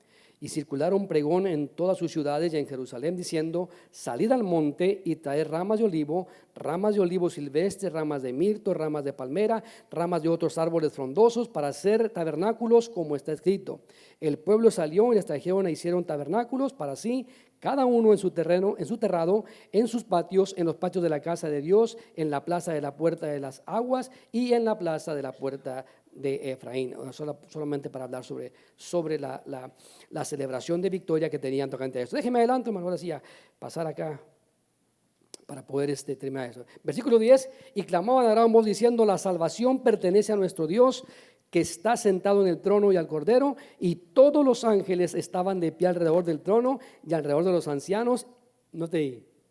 Speaker 2: y circularon pregón en todas sus ciudades y en Jerusalén, diciendo: salid al monte y traed ramas de olivo silvestres, ramas de mirto, ramas de palmera, ramas de otros árboles frondosos, para hacer tabernáculos, como está escrito. El pueblo salió y les trajeron e hicieron tabernáculos para sí, cada uno en su terreno, en su terrado, en sus patios, en los patios de la casa de Dios, en la plaza de la puerta de las aguas y en la plaza de la puerta de Efraín. Solamente para hablar sobre la celebración de victoria que tenían tocante a esto. Déjeme adelante, hermano, ahora sí, a pasar acá para poder terminar eso. Versículo 10: y clamaban a gran voz diciendo: la salvación pertenece a nuestro Dios, que está sentado en el trono, y al Cordero. Y todos los ángeles estaban de pie alrededor del trono y alrededor de los ancianos.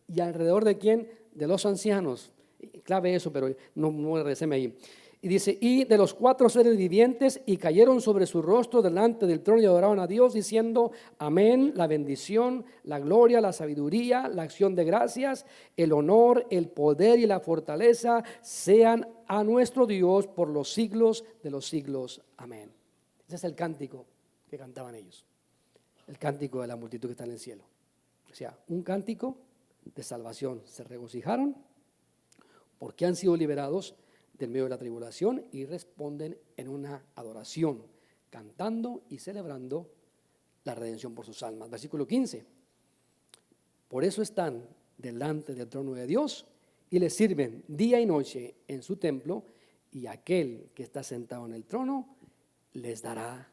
Speaker 2: ¿Y alrededor de quién? De los ancianos. Clave eso, pero no regreseme ahí. Y dice: y de los 4 seres vivientes, y cayeron sobre su rostro delante del trono y adoraban a Dios, diciendo: amén, la bendición, la gloria, la sabiduría, la acción de gracias, el honor, el poder y la fortaleza sean a nuestro Dios por los siglos de los siglos. Amén. Ese es el cántico que cantaban ellos, el cántico de la multitud que está en el cielo. O sea, un cántico de salvación. Se regocijaron porque han sido liberados del medio de la tribulación y responden en una adoración, cantando y celebrando la redención por sus almas. Versículo 15: por eso están delante del trono de Dios y le sirven día y noche en su templo, y aquel que está sentado en el trono les dará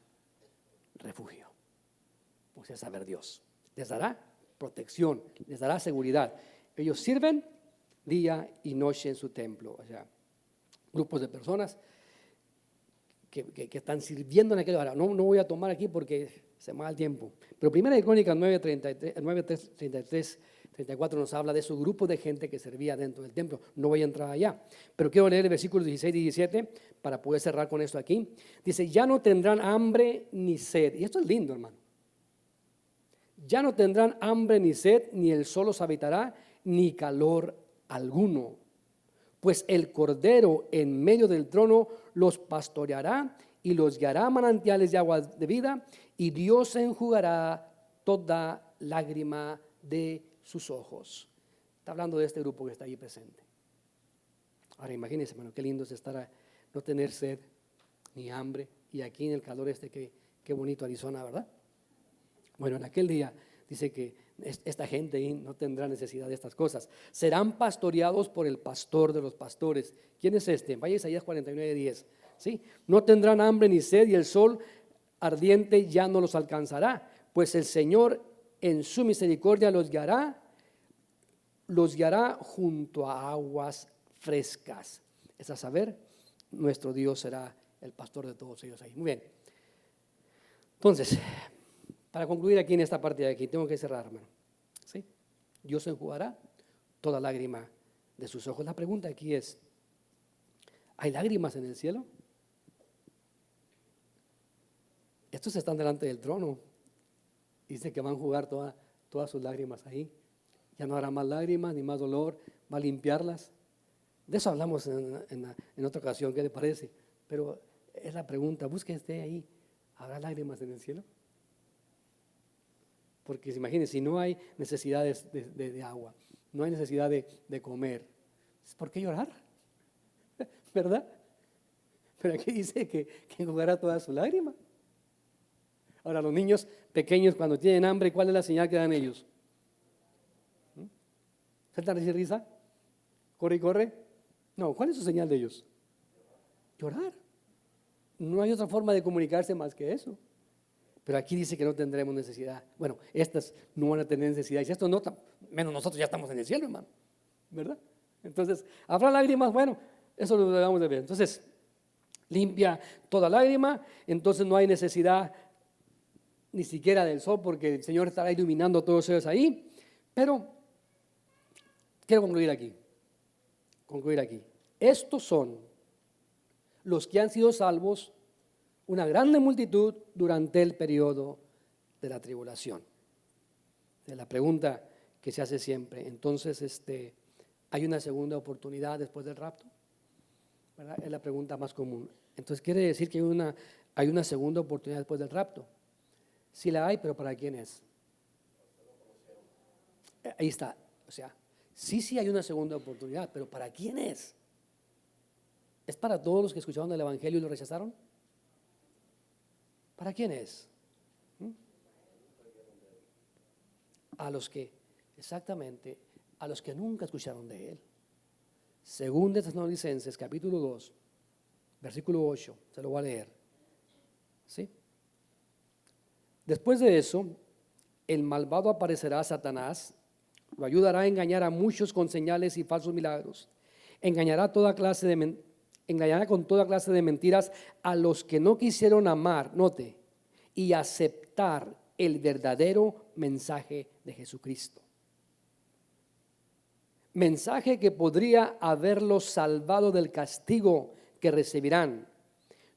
Speaker 2: refugio. O sea, saber Dios les dará protección, les dará seguridad. Ellos sirven día y noche en su templo. O sea, grupos de personas que están sirviendo en aquel lugar. No voy a tomar aquí porque se me va el tiempo. Pero Primera de Crónicas 9:33-34 nos habla de esos grupos de gente que servía dentro del templo. No voy a entrar allá. Pero quiero leer el versículo 16 y 17 para poder cerrar con esto aquí. Dice: ya no tendrán hambre ni sed. Y esto es lindo, hermano. Ya no tendrán hambre ni sed, ni el sol los habitará, ni calor alguno. Pues el Cordero en medio del trono los pastoreará y los guiará a manantiales de agua de vida, y Dios enjugará toda lágrima de sus ojos. Está hablando de este grupo que está ahí presente. Ahora imagínense, hermano, qué lindo es no tener sed ni hambre, y aquí en el calor qué bonito Arizona, ¿verdad? Bueno, en aquel día dice que esta gente ahí no tendrá necesidad de estas cosas. Serán pastoreados por el pastor de los pastores. ¿Quién es este? Vaya a Isaías 49:10. ¿Sí? No tendrán hambre ni sed y el sol ardiente ya no los alcanzará, pues el Señor en su misericordia los guiará junto a aguas frescas. Es a saber, nuestro Dios será el pastor de todos ellos ahí. Muy bien. Entonces, para concluir aquí en esta parte de aquí, tengo que cerrar, hermano. ¿Sí? Dios enjugará toda lágrima de sus ojos. La pregunta aquí es, ¿hay lágrimas en el cielo? Estos están delante del trono. Dice que van a enjugar todas sus lágrimas ahí. Ya no habrá más lágrimas ni más dolor, va a limpiarlas. De eso hablamos en otra ocasión, ¿qué le parece? Pero es la pregunta, busque usted ahí, ¿habrá lágrimas en el cielo? Porque imagínense, si no hay necesidades de agua, no hay necesidad de comer, ¿por qué llorar? ¿Verdad? Pero aquí dice que enjugará toda su lágrima. Ahora, los niños pequeños cuando tienen hambre, ¿cuál es la señal que dan ellos? ¿Saltan a decir risa? ¿Corre y corre? No, ¿cuál es su señal de ellos? Llorar. No hay otra forma de comunicarse más que eso. Pero aquí dice que no tendremos necesidad. Bueno, estas no van a tener necesidad. Y si esto no, menos nosotros ya estamos en el cielo, hermano. ¿Verdad? Entonces, ¿habrá lágrimas? Bueno, eso lo debemos de ver. Entonces, limpia toda lágrima. Entonces no hay necesidad ni siquiera del sol, porque el Señor estará iluminando a todos ellos ahí. Pero quiero concluir aquí. Estos son los que han sido salvos, una grande multitud durante el periodo de la tribulación. De la pregunta que se hace siempre, entonces, ¿hay una segunda oportunidad después del rapto? ¿Verdad? Es la pregunta más común. Entonces, quiere decir que hay una segunda oportunidad después del rapto. Sí la hay, pero ¿para quién es? Ahí está. O sea, sí hay una segunda oportunidad, pero ¿para quién es? ¿Es para todos los que escucharon el Evangelio y lo rechazaron? ¿Para quién es? A los que, exactamente, a los que nunca escucharon de Él. Según de Tesalonicenses, capítulo 2, versículo 8, se lo voy a leer. ¿Sí? Después de eso, el malvado aparecerá, Satanás, lo ayudará a engañar a muchos con señales y falsos milagros. Engañará con toda clase de mentiras a los que no quisieron amar, note, y aceptar el verdadero mensaje de Jesucristo. Mensaje que podría haberlos salvado del castigo que recibirán.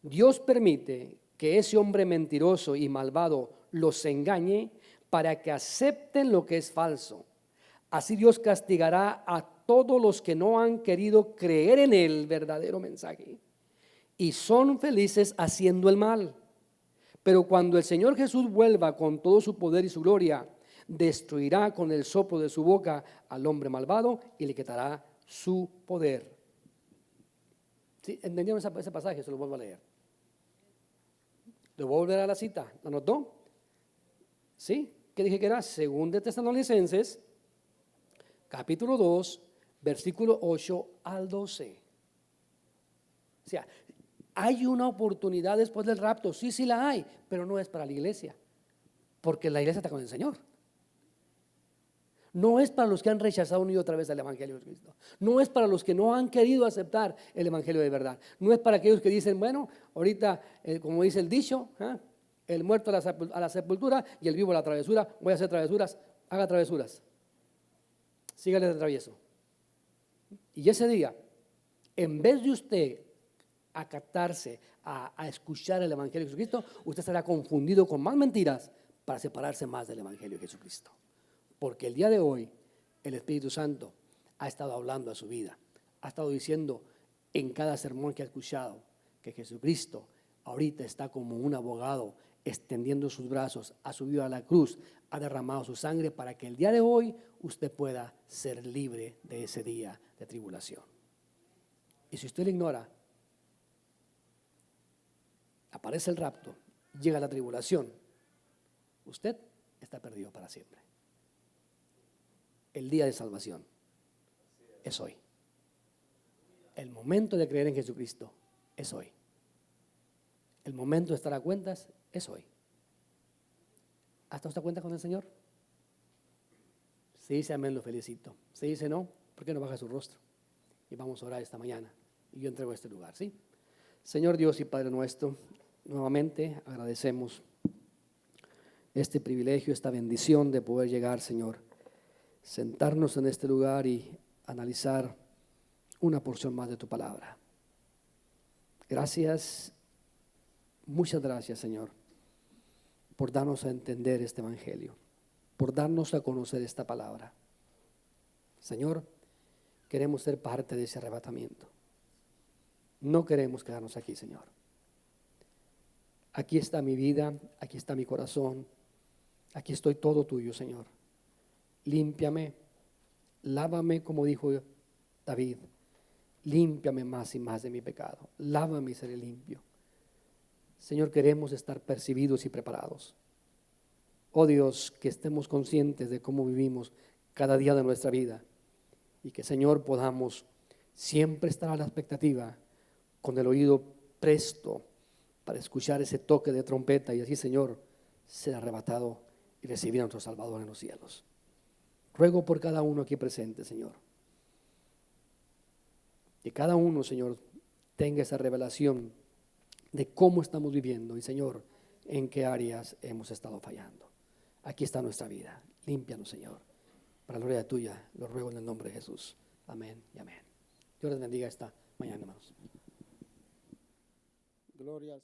Speaker 2: Dios permite que ese hombre mentiroso y malvado los engañe para que acepten lo que es falso. Así Dios castigará a todos los que no han querido creer en el verdadero mensaje y son felices haciendo el mal. Pero cuando el Señor Jesús vuelva con todo su poder y su gloria, destruirá con el soplo de su boca al hombre malvado y le quitará su poder. ¿Sí? ¿Entendieron ese pasaje? Se lo vuelvo a leer. Le voy a volver a la cita. ¿Lo anotó? ¿Sí? ¿Qué dije que era? Según de Tesalonicenses, capítulo 2, versículo 8 al 12. O sea, ¿hay una oportunidad después del rapto? Sí la hay, pero no es para la iglesia, porque la iglesia está con el Señor. No es para los que han rechazado una y otra vez el Evangelio de Cristo. No es para los que no han querido aceptar el Evangelio de verdad. No es para aquellos que dicen, bueno, ahorita, como dice el dicho, el muerto a la sepultura y el vivo a la travesura. Voy a hacer travesuras, haga travesuras. Sígale de travieso. Y ese día, en vez de usted acatarse a escuchar el Evangelio de Jesucristo, usted estará confundido con más mentiras para separarse más del Evangelio de Jesucristo. Porque el día de hoy el Espíritu Santo ha estado hablando a su vida, ha estado diciendo en cada sermón que ha escuchado que Jesucristo ahorita está como un abogado extendiendo sus brazos, ha subido a la cruz, ha derramado su sangre para que el día de hoy usted pueda ser libre de ese día de tribulación. Y si usted lo ignora, aparece el rapto, llega la tribulación, usted está perdido para siempre. El día de salvación es hoy. El momento de creer en Jesucristo es hoy. El momento de estar a cuentas es hoy. ¿Ha estado usted a cuenta con el Señor? Si dice amén, lo felicito. Si dice no, ¿por qué no baja su rostro? Y vamos a orar esta mañana. Y yo entrego este lugar, ¿sí? Señor Dios y Padre nuestro, nuevamente agradecemos este privilegio, esta bendición de poder llegar, Señor, sentarnos en este lugar y analizar una porción más de tu palabra. Gracias, muchas gracias, Señor, por darnos a entender este evangelio, por darnos a conocer esta palabra. Señor, queremos ser parte de ese arrebatamiento. No queremos quedarnos aquí, Señor. Aquí está mi vida, aquí está mi corazón, aquí estoy todo tuyo, Señor. Límpiame, lávame, como dijo David. Límpiame más y más de mi pecado. Lávame y seré limpio. Señor, queremos estar percibidos y preparados. Oh Dios, que estemos conscientes de cómo vivimos cada día de nuestra vida y que, Señor, podamos siempre estar a la expectativa, con el oído presto para escuchar ese toque de trompeta y así, Señor, ser arrebatado y recibir a nuestro Salvador en los cielos. Ruego por cada uno aquí presente, Señor, que cada uno, Señor, tenga esa revelación de cómo estamos viviendo y, Señor, en qué áreas hemos estado fallando. Aquí está nuestra vida. Límpianos, Señor. Para la gloria tuya, lo ruego en el nombre de Jesús. Amén y amén. Dios les bendiga esta mañana, hermanos.
Speaker 1: Gloria al